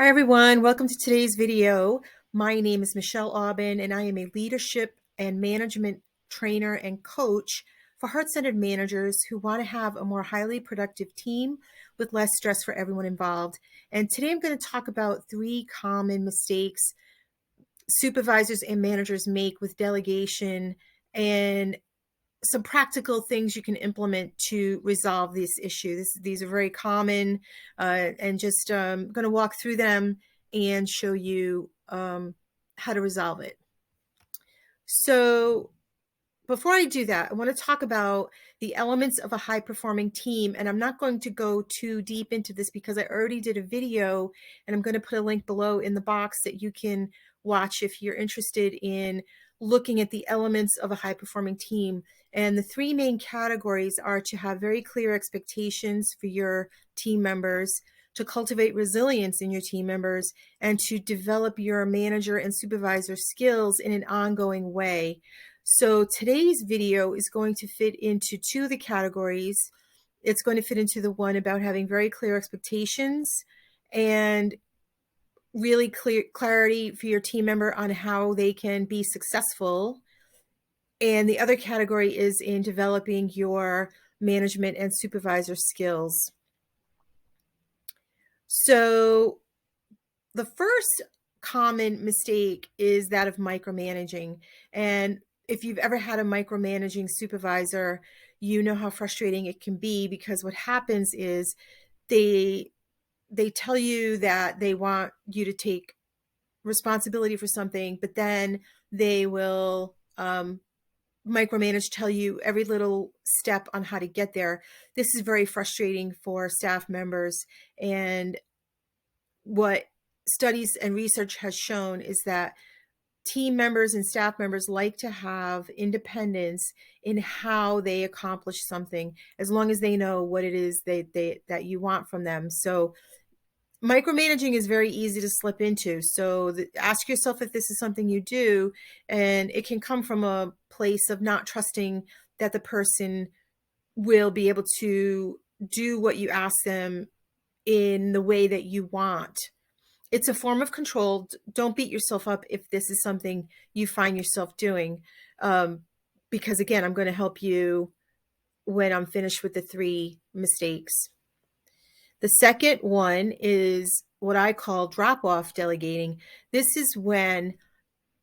Hi everyone, welcome to today's video. My name is Michelle Aubin and I am a leadership and management trainer and coach for heart-centered managers who want to have a more highly productive team with less stress for everyone involved. And today I'm going to talk about 3 common mistakes supervisors and managers make with delegation and some practical things you can implement to resolve this issue. These are very common, and just going to walk through them and show you how to resolve it. So before I do that, I want to talk about the elements of a high-performing team, and I'm not going to go too deep into this because I already did a video, and I'm going to put a link below in the box that you can watch if you're interested in looking at the elements of a high-performing team. And the 3 main categories are to have very clear expectations for your team members, to cultivate resilience in your team members, and to develop your manager and supervisor skills in an ongoing way. So today's video is going to fit into 2 of the categories. It's going to fit into the one about having very clear expectations and really clear clarity for your team member on how they can be successful. And the other category is in developing your management and supervisor skills. So the first common mistake is that of micromanaging. And if you've ever had a micromanaging supervisor, you know how frustrating it can be, because what happens is they tell you that they want you to take responsibility for something, but then they will micromanage, tell you every little step on how to get there. This is very frustrating for staff members. And what studies and research has shown is that team members and staff members like to have independence in how they accomplish something, as long as they know what it is that you want from them. So micromanaging is very easy to slip into. So ask yourself if this is something you do, and it can come from a place of not trusting that the person will be able to do what you ask them in the way that you want. It's a form of control. Don't beat yourself up if this is something you find yourself doing, because again, I'm going to help you when I'm finished with the 3 mistakes. The second one is what I call drop-off delegating. This is when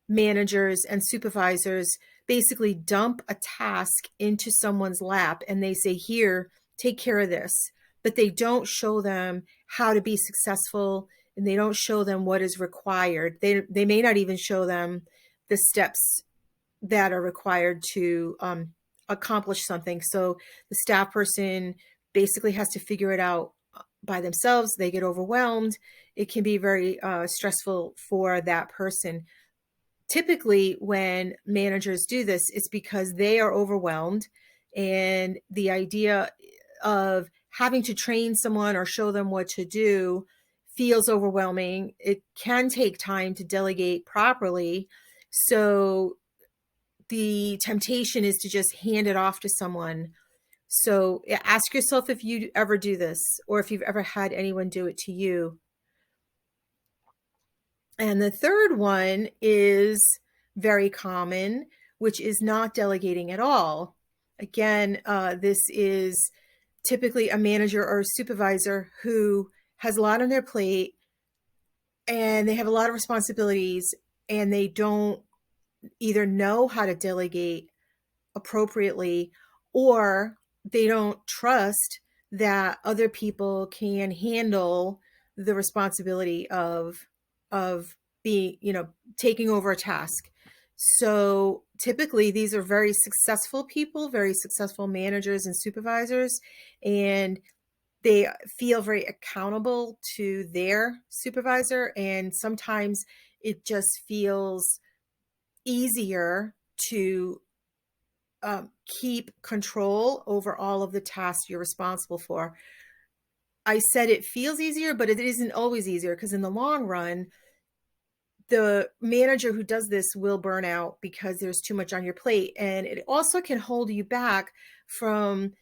managers and supervisors basically dump a task into someone's lap and they say, here, take care of this. But they don't show them how to be successful, and they don't show them what is required. They may not even show them the steps that are required to accomplish something. So the staff person basically has to figure it out by themselves. They get overwhelmed. It can be very stressful for that person. Typically, when managers do this, it's because they are overwhelmed, and the idea of having to train someone or show them what to do feels overwhelming. It can take time to delegate properly. So the temptation is to just hand it off to someone. So ask yourself if you ever do this, or if you've ever had anyone do it to you. And the third one is very common, which is not delegating at all. Again, this is typically a manager or a supervisor who has a lot on their plate and they have a lot of responsibilities, and they don't either know how to delegate appropriately, or they don't trust that other people can handle the responsibility of being, taking over a task. So typically these are very successful people, very successful managers and supervisors, and they feel very accountable to their supervisor. And sometimes it just feels easier to keep control over all of the tasks you're responsible for. I said it feels easier, but it isn't always easier, because in the long run, the manager who does this will burn out because there's too much on your plate. And it also can hold you back from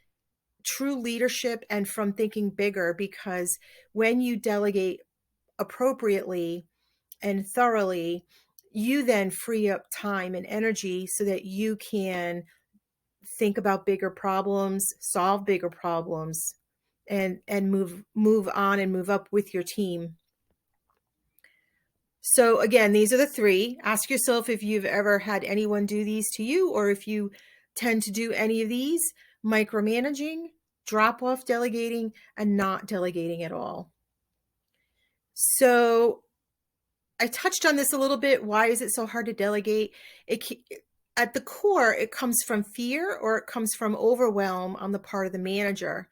true leadership and from thinking bigger, because when you delegate appropriately and thoroughly, you then free up time and energy so that you can think about bigger problems, solve bigger problems, and move on and move up with your team. So again, these are the three. Ask yourself if you've ever had anyone do these to you, or if you tend to do any of these: micromanaging, drop off delegating, and not delegating at all. So I touched on this a little bit. Why is it so hard to delegate? At the core, it comes from fear, or it comes from overwhelm on the part of the manager.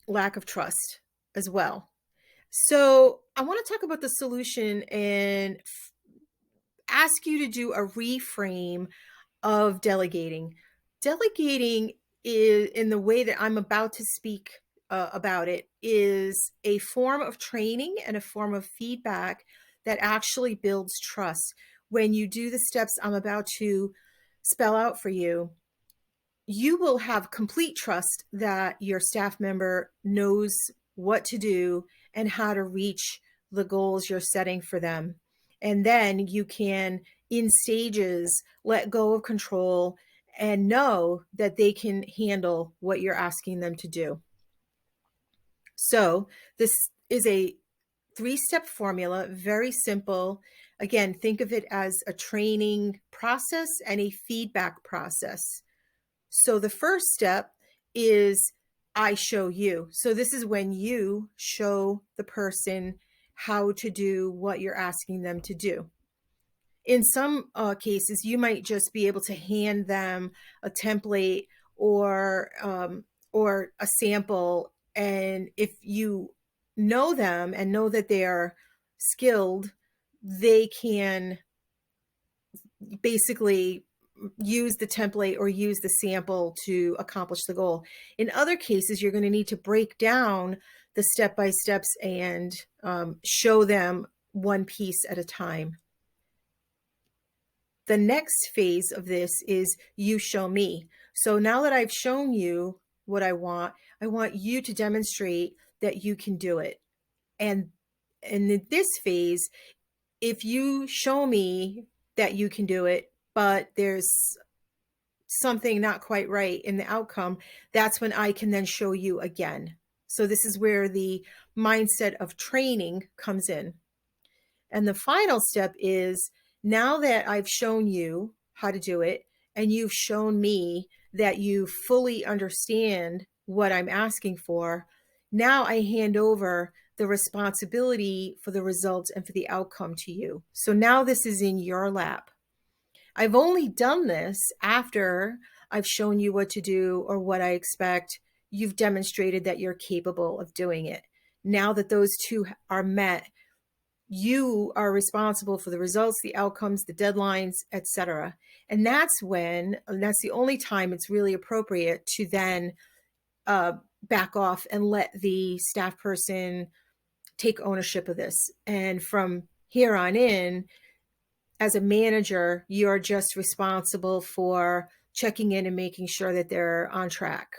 Lack of trust as well. So I want to talk about the solution and ask you to do a reframe of delegating. Delegating is, in the way that I'm about to speak about it, is a form of training and a form of feedback that actually builds trust. When you do the steps I'm about to spell out for you, you will have complete trust that your staff member knows what to do and how to reach the goals you're setting for them. And then you can, in stages, let go of control and know that they can handle what you're asking them to do. So this is a 3-step formula, very simple. Again, think of it as a training process and a feedback process. So the first step is I show you. So this is when you show the person how to do what you're asking them to do. In some cases, you might just be able to hand them a template or a sample. And if you know them and know that they are skilled, they can basically use the template or use the sample to accomplish the goal. In other cases, you're going to need to break down the step-by-steps and show them one piece at a time. The next phase of this is you show me. So now that I've shown you what I want you to demonstrate that you can do it. And in this phase, if you show me that you can do it, but there's something not quite right in the outcome, that's when I can then show you again. So this is where the mindset of training comes in. And the final step is, now that I've shown you how to do it and you've shown me that you fully understand what I'm asking for, now I hand over the responsibility for the results and for the outcome to you. So now this is in your lap. I've only done this after I've shown you what to do or what I expect. You've demonstrated that you're capable of doing it. Now that those two are met, you are responsible for the results, the outcomes, the deadlines, etc. And that's the only time it's really appropriate to then back off and let the staff person take ownership of this. And from here on in, as a manager, you're just responsible for checking in and making sure that they're on track.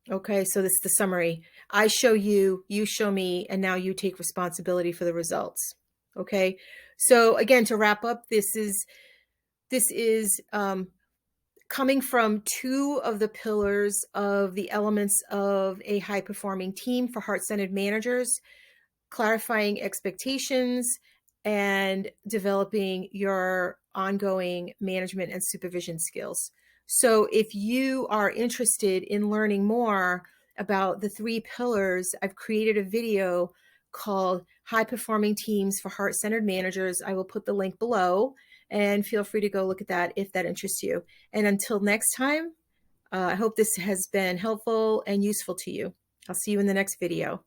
Okay, so this is the summary. I show you, you show me, and now you take responsibility for the results. Okay, so again, to wrap up, this is coming from two of the pillars of the elements of a high-performing team for heart-centered managers: clarifying expectations and developing your ongoing management and supervision skills. So if you are interested in learning more about the 3 pillars, I've created a video called High Performing Teams for Heart-Centered Managers. I will put the link below, and feel free to go look at that if that interests you. And until next time, I hope this has been helpful and useful to you. I'll see you in the next video.